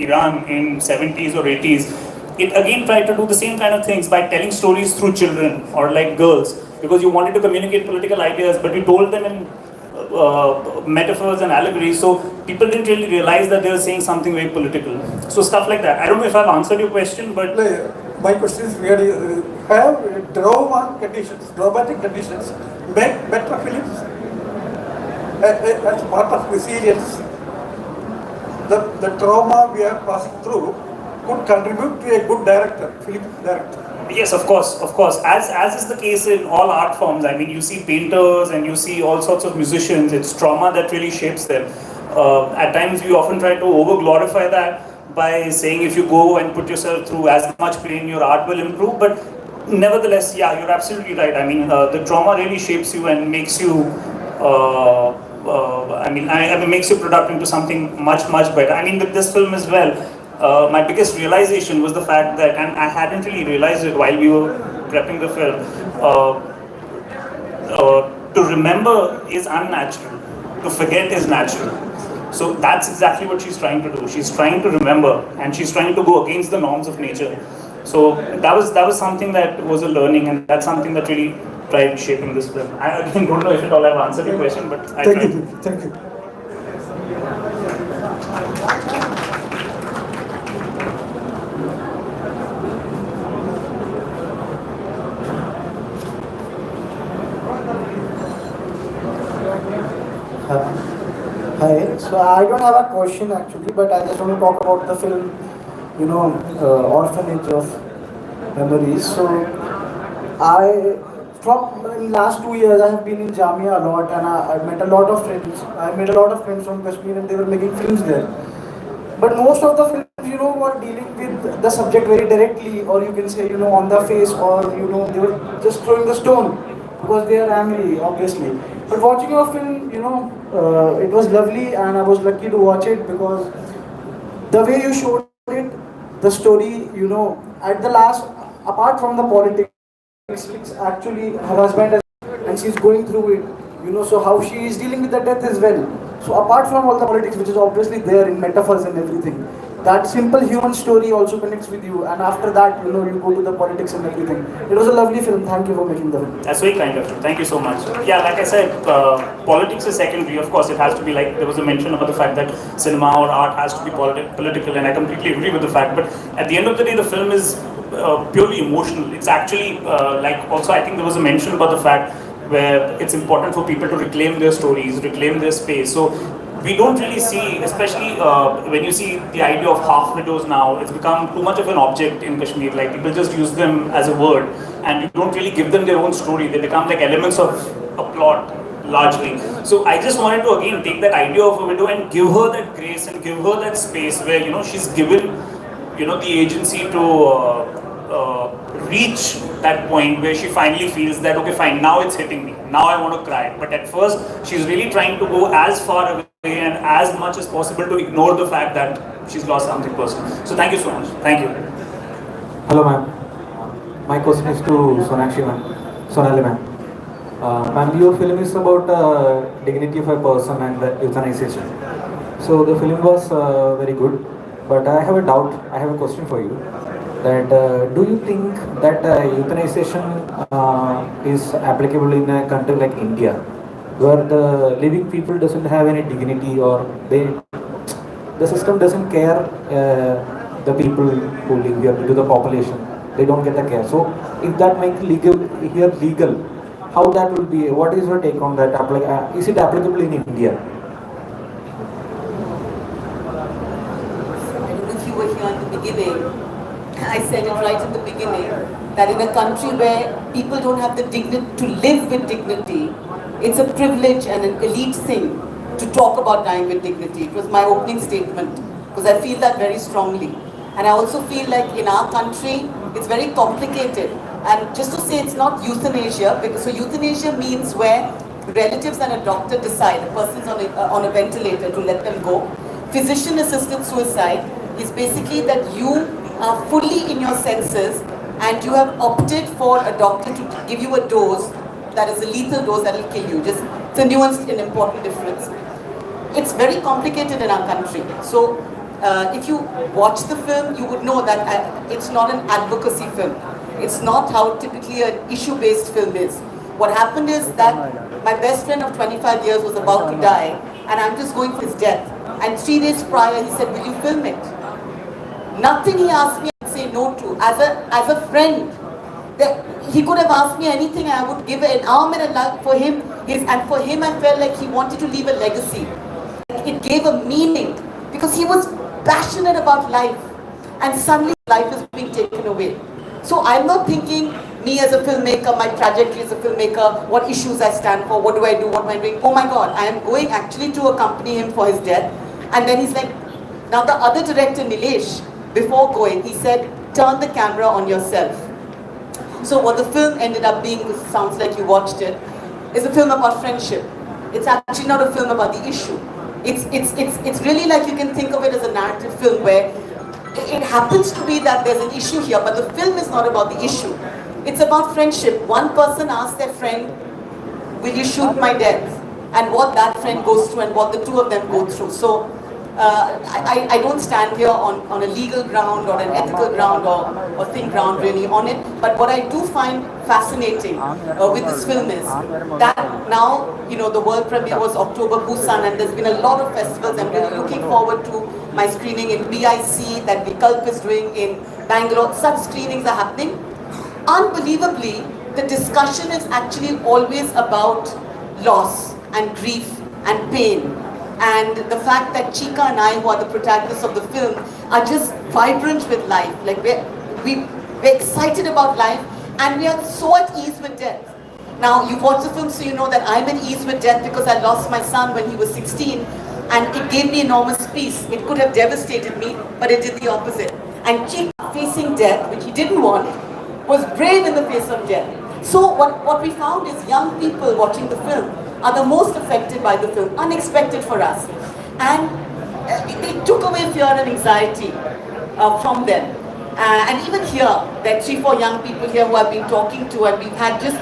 Iran in 70s or 80s, it again tried to do the same kind of things by telling stories through children or like girls, because you wanted to communicate political ideas, but you told them in metaphors and allegories, so people didn't really realize that they were saying something very political. So stuff like that. I don't know if I've answered your question, but My question is really, have drama conditions, dramatic conditions, make better films as part of resilience? The trauma we are passing through could contribute to a good director, film director. yes, of course, of course. As is the case in all art forms. I mean, you see painters and you see all sorts of musicians. It's trauma that really shapes them. At times, we often try to over glorify that by saying if you go and put yourself through as much pain, your art will improve. But nevertheless, yeah, you're absolutely right. I mean, the trauma really shapes you and makes you. I mean, makes your product into something much, much better. I mean, with this film as well, my biggest realization was the fact that, and I hadn't really realized it while we were prepping the film, to remember is unnatural, to forget is natural. So that's exactly what she's trying to do. She's trying to remember, and she's trying to go against the norms of nature. So that was something that was a learning, and that's something that really tried shaping this film. I again don't know if at all I've answered your question, but I Thank tried. you. Thank you. Hi, so I don't have a question actually, but I just want to talk about the film, Orphanage of Memories. So I, from in last 2 years, I have been in Jamia a lot, and I met a lot of friends. I made a lot of friends from Kashmir, and they were making films there. But most of the films, were dealing with the subject very directly, or you can say, on the face, or they were just throwing the stone because they are angry, obviously. But watching your film, it was lovely, and I was lucky to watch it because the way you showed it, the story, at the last, apart from the politics, it's actually her husband and she's going through it, so how she is dealing with the death as well. So apart from all the politics, which is obviously there in metaphors and everything, that simple human story also connects with you, and after that, you go to the politics and everything. It was a lovely film. Thank you for making the film. That's very kind of you. Thank you so much. Yeah, like I said, politics is secondary. Of course, it has to be like there was a mention about the fact that cinema or art has to be political, and I completely agree with the fact. But at the end of the day, the film is purely emotional. It's actually also I think there was a mention about the fact where it's important for people to reclaim their stories, reclaim their space. So we don't really see, especially when you see the idea of half widows now, it's become too much of an object in Kashmir. Like people just use them as a word, and you don't really give them their own story. They become like elements of a plot largely. So I just wanted to again take that idea of a widow and give her that grace and give her that space where she's given the agency to reach that point where she finally feels that okay, fine, now it's hitting me, now I want to cry. But at first she's really trying to go as far away and as much as possible to ignore the fact that she's lost something personal. So thank you so much. Thank you. Hello, ma'am. My question is to Sonakshi, ma'am. Sonali, ma'am. Ma'am, your film is about dignity of a person and euthanization. So the film was very good, but I have a doubt. I have a question for you. That do you think that euthanization is applicable in a country like India, where the living people doesn't have any dignity, or the system doesn't care the people who live here, to the population, they don't get the care. So if that make legal, how that will be? What is your take on that? Is it applicable in India? I don't know if you were here in the beginning. I said it right in the beginning that in a country where people don't have the dignity to live with dignity, it's a privilege and an elite thing to talk about dying with dignity. It was my opening statement because I feel that very strongly. And I also feel like in our country, it's very complicated. And just to say it's not euthanasia, because so euthanasia means where relatives and a doctor decide a person's on a ventilator to let them go. Physician-assisted suicide is basically that you are fully in your senses and you have opted for a doctor to give you a dose that is a lethal dose that will kill you. Just it's a nuanced and important difference. It's very complicated in our country. So if you watch the film, you would know that it's not an advocacy film. It's not how typically an issue-based film is. What happened is that my best friend of 25 years was about to die, and I'm just going for his death. And 3 days prior, he said, "Will you film it?" Nothing he asked me, I'd say no to. As a friend, he could have asked me anything, I would give an arm and a leg for him. And for him, I felt like he wanted to leave a legacy. It gave a meaning because he was passionate about life, and suddenly life is being taken away. So I'm not thinking me as a filmmaker, my trajectory as a filmmaker, what issues I stand for, what do I do, what am I doing? Oh my God, I am going actually to accompany him for his death. And then he's like, now the other director, Nilesh, before going, he said, turn the camera on yourself. So what the film ended up being, this sounds like you watched it, is a film about friendship. It's actually not a film about the issue. It's really like you can think of it as a narrative film where it happens to be that there's an issue here, but the film is not about the issue. It's about friendship. One person asks their friend, will you shoot my death? And what that friend goes through and what the two of them go through. So I don't stand here on a legal ground or an ethical ground or thin ground really on it. But what I do find fascinating with this film is that now, you know, the world premiere was October Busan, and there's been a lot of festivals. I'm really looking forward to my screening in BIC that Vikalp is doing in Bangalore. Such screenings are happening. Unbelievably, the discussion is actually always about loss and grief and pain. And the fact that Chika and I, who are the protagonists of the film, are just vibrant with life. Like we're excited about life, and we are so at ease with death. Now, you watch the film, so you know that I'm at ease with death because I lost my son when he was 16, and it gave me enormous peace. It could have devastated me, but it did the opposite. And Chika, facing death, which he didn't want, was brave in the face of death. So what we found is young people watching the film are the most affected by the film, unexpected for us. And it took away fear and anxiety from them. And even here, there are 3-4 young people here who I've been talking to, and we've had just,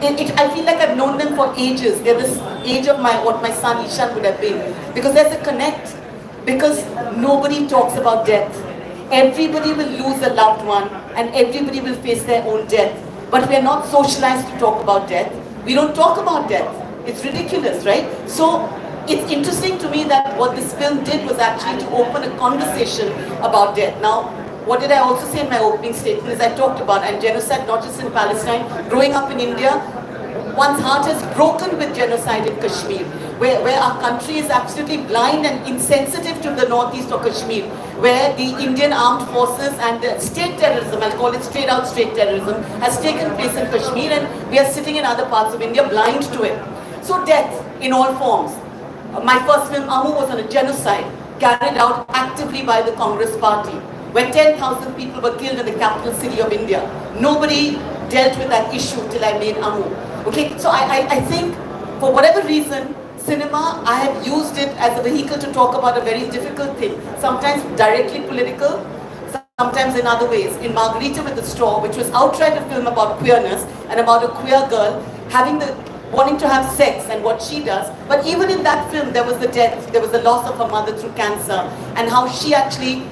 I feel like I've known them for ages. They're this age of what my son Ishan would have been. Because there's a connect, because nobody talks about death. Everybody will lose a loved one, and everybody will face their own death. But we are not socialized to talk about death. We don't talk about death. It's ridiculous, right? So it's interesting to me that what this film did was actually to open a conversation about death. Now, what did I also say in my opening statement is I talked about, and genocide not just in Palestine, growing up in India, one's heart is broken with genocide in Kashmir, where our country is absolutely blind and insensitive to the northeast of Kashmir, where the Indian armed forces and state terrorism, I'll call it straight out state terrorism, has taken place in Kashmir, and we are sitting in other parts of India blind to it. So death in all forms. My first film, Amu, was on a genocide carried out actively by the Congress party, where 10,000 people were killed in the capital city of India. Nobody dealt with that issue till I made Amu. Okay, so I think for whatever reason, cinema, I have used it as a vehicle to talk about a very difficult thing, sometimes directly political, sometimes in other ways. In Margarita with the Straw, which was outright a film about queerness and about a queer girl wanting to have sex and what she does. But even in that film, there was the death, there was the loss of her mother through cancer, and how she actually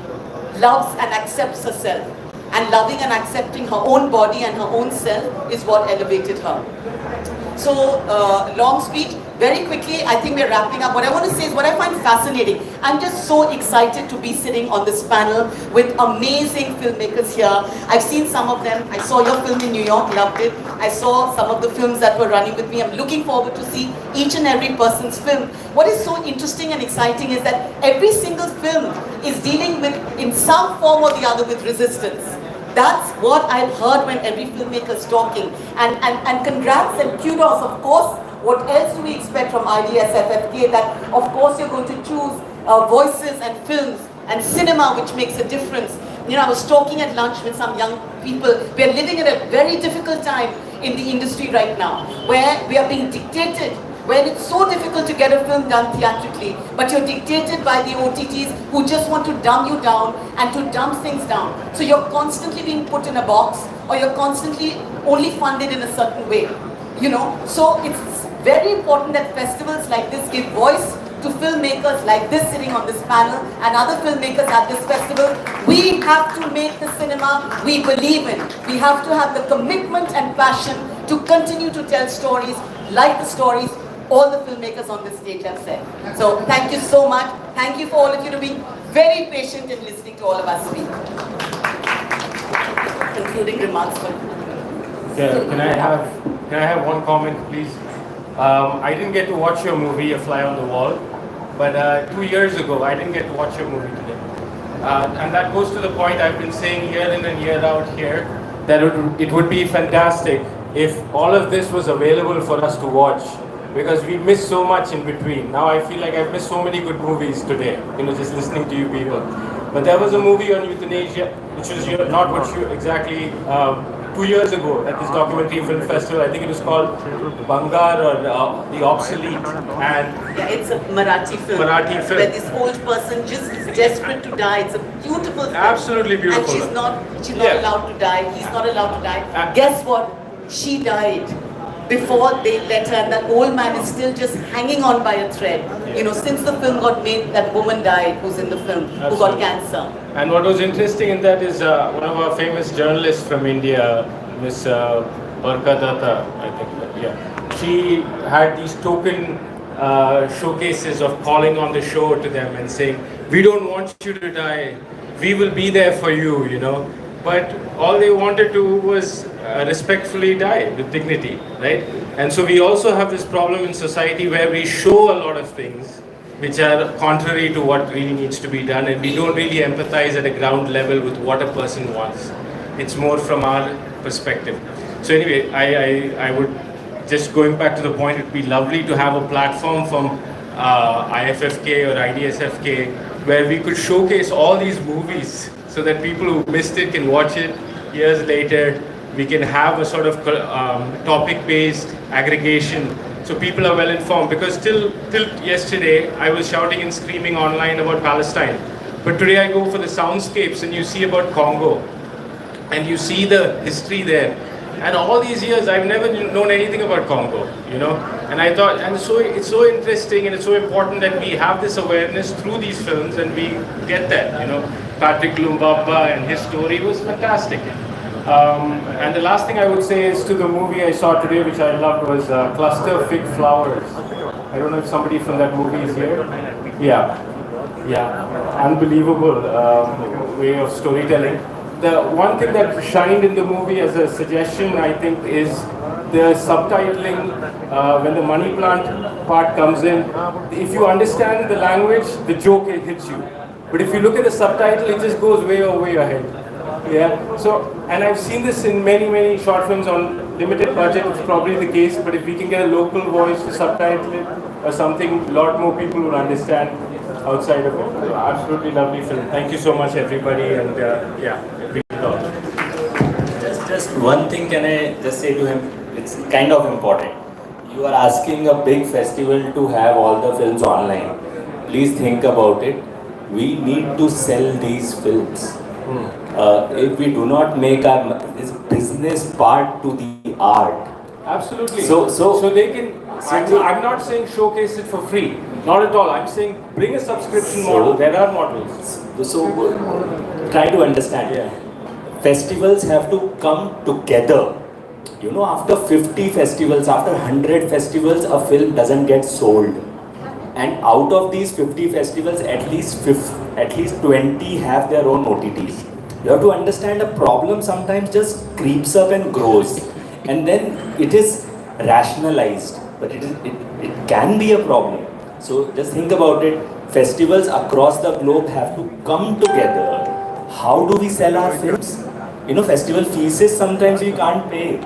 loves and accepts herself. And loving and accepting her own body and her own self is what elevated her. So, long speech, very quickly, I think we're wrapping up. What I want to say is what I find fascinating. I'm just so excited to be sitting on this panel with amazing filmmakers here. I've seen some of them. I saw your film in New York, loved it. I saw some of the films that were running with me. I'm looking forward to see each and every person's film. What is so interesting and exciting is that every single film is dealing with, in some form or the other, with resistance. That's what I've heard when every filmmaker is talking. And congrats and kudos, of course. What else do we expect from IDSFFK? That, of course, you're going to choose voices and films and cinema, which makes a difference. You know, I was talking at lunch with some young people. We are living at a very difficult time in the industry right now, where we are being dictated, where it's so difficult to get a film done theatrically, but you're dictated by the OTTs who just want to dumb you down and to dumb things down. So you're constantly being put in a box, or you're constantly only funded in a certain way. You know, so it's very important that festivals like this give voice to filmmakers like this sitting on this panel and other filmmakers at this festival. We have to make the cinema we believe in. We have to have the commitment and passion to continue to tell stories like the stories all the filmmakers on this stage have said. So thank you so much. Thank you for all of you to be very patient in listening to all of us speak. Concluding remarks for Yeah, can I have one comment, please? I didn't get to watch your movie, A Fly on the Wall, but 2 years ago, I didn't get to watch your movie today. And that goes to the point I've been saying year in and year out here, that it would be fantastic if all of this was available for us to watch, because we missed so much in between. Now I feel like I've missed so many good movies today, just listening to you people. But there was a movie on euthanasia, which was not what you exactly, 2 years ago at this documentary film festival. I think it was called Bangar or The Obsolete. And yeah, it's a Marathi film. Marathi film. Where this old person just is desperate to die. It's a beautiful film. Absolutely beautiful. And she's not Yeah. allowed to die. He's not allowed to die. Guess what? She died before they let her, and that old man is still just hanging on by a thread. Since the film got made, that woman died who's in the film, who got cancer. And what was interesting in that is one of our famous journalists from India, Miss Barka Datta, I think, yeah. She had these token showcases of calling on the show to them and saying, "We don't want you to die. We will be there for you." But all they wanted to was respectfully die with dignity, right? And so we also have this problem in society where we show a lot of things which are contrary to what really needs to be done, and we don't really empathize at a ground level with what a person wants. It's more from our perspective. So anyway, I would, just going back to the point, it'd be lovely to have a platform from IFFK or IDSFK where we could showcase all these movies so that people who missed it can watch it years later. We can have a sort of topic-based aggregation so people are well informed, because till yesterday I was shouting and screaming online about Palestine, but today I go for the soundscapes and you see about Congo and you see the history there, and all these years I've never known anything about Congo, and I thought, and so it's so interesting and it's so important that we have this awareness through these films and we get that. Patrick Lumbaba and his story was fantastic. And the last thing I would say is to the movie I saw today, which I loved, was Cluster Fig Flowers. I don't know if somebody from that movie is here. Yeah, unbelievable way of storytelling. The one thing that shined in the movie as a suggestion, I think, is the subtitling. When the money plant part comes in, if you understand the language, the joke hits you. But if you look at the subtitle, it just goes way ahead. Yeah. So, and I've seen this in many short films on limited budget. It's probably the case. But if we can get a local voice to subtitle it or something, a lot more people will understand outside of it. So, absolutely lovely film. Thank you so much, everybody. And Just one thing can I just say to him, it's kind of important. You are asking a big festival to have all the films online. Please think about it. We need to sell these films. If we do not make this business part to the art. absolutely. So they can. I'm not saying showcase it for free. Not at all. I'm saying bring a subscription model. There are models. So try to understand. Yeah. Festivals have to come together. After 50 festivals, after 100 festivals, a film doesn't get sold. And out of these 50 festivals, at least 20 have their own OTTs. You have to understand a problem sometimes just creeps up and grows. And then it is rationalized. But it can be a problem. So just think about it. Festivals across the globe have to come together. How do we sell our films? Festival fees sometimes we can't pay.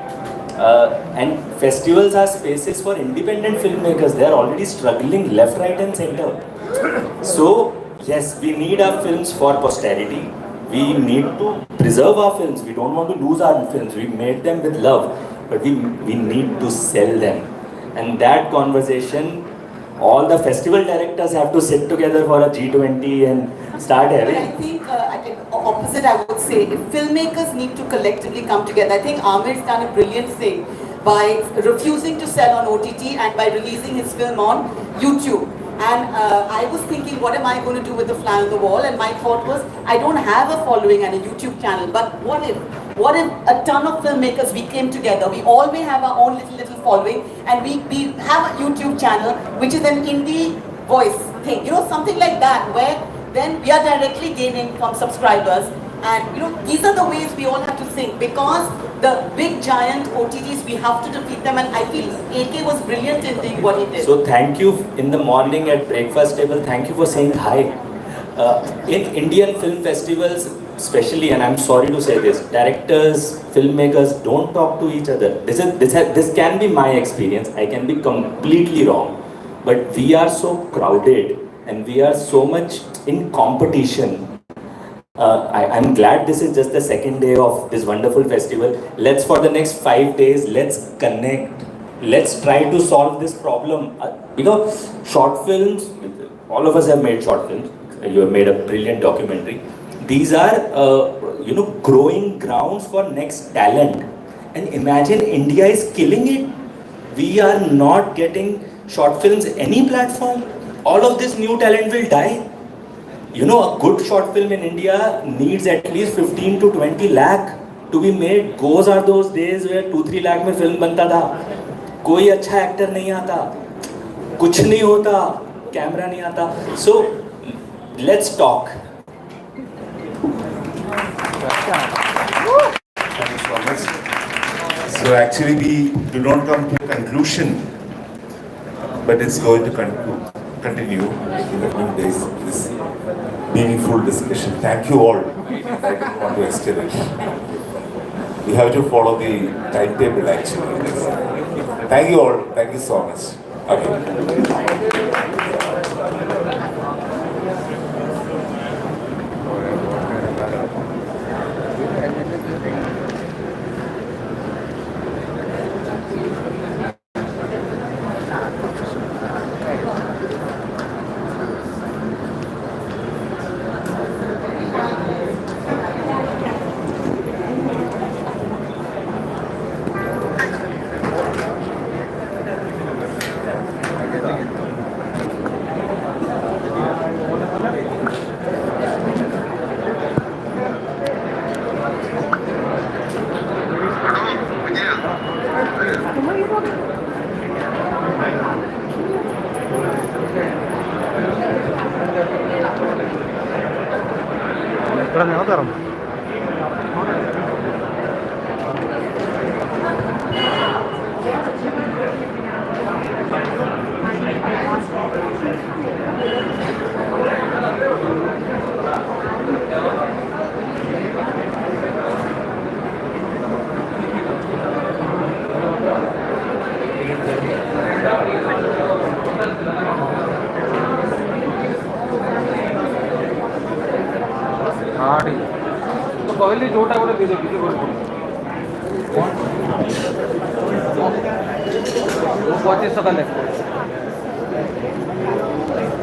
And festivals are spaces for independent filmmakers. They are already struggling left, right and center. So yes, we need our films for posterity. We need to preserve our films. We don't want to lose our films. We made them with love, but we need to sell them. And that conversation, all the festival directors have to sit together for a G20 and start But having. I think opposite I would say, if filmmakers need to collectively come together. I think Amir's done a brilliant thing by refusing to sell on OTT and by releasing his film on YouTube. And I was thinking, what am I going to do with the fly on the wall? And my thought was, I don't have a following and a YouTube channel, but what if a ton of filmmakers, we came together, we all may have our own little following, and we have a YouTube channel, which is an indie voice thing, you know, something like that, where then we are directly gaining from subscribers. And you know, these are the ways we all have to think, because the big giant OTTs, we have to defeat them, and I feel AK was brilliant in doing what he did. So thank you in the morning at breakfast table. Thank you for saying hi. In Indian film festivals, especially, and I'm sorry to say this, directors, filmmakers don't talk to each other. This can be my experience. I can be completely wrong, but we are so crowded and we are so much in competition. I'm glad this is just the second day of this wonderful festival. Let's, for the next 5 days, let's connect. Let's try to solve this problem. You know, short films, all of us have made short films. You have made a brilliant documentary. These are, you know, growing grounds for next talent. And imagine India is killing it. We are not getting short films any platform. All of this new talent will die. You know, a good short film in India needs at least 15 to 20 lakh to be made. Those are those days where 2-3 lakh में film बनता था. कोई अच्छा actor नहीं आता, कुछ नहीं होता, camera नहीं आता. So let's talk. Thank you so much. So actually we do not come to a conclusion, but it's going to continue in the coming days, this meaningful discussion. Thank you all. I don't want to extend it. We have to follow the timetable actually. Thank you all. Thank you so much. Okay. तो कहली जोटा गोटे दे दे किसी को ମୁଁ 25 ଟଙ୍କା ଲେଖେ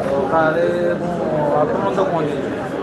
ତ ତାହେଲେ ମୁଁ ଆପଣଙ୍କ ତ ପହଞ୍ଚିବି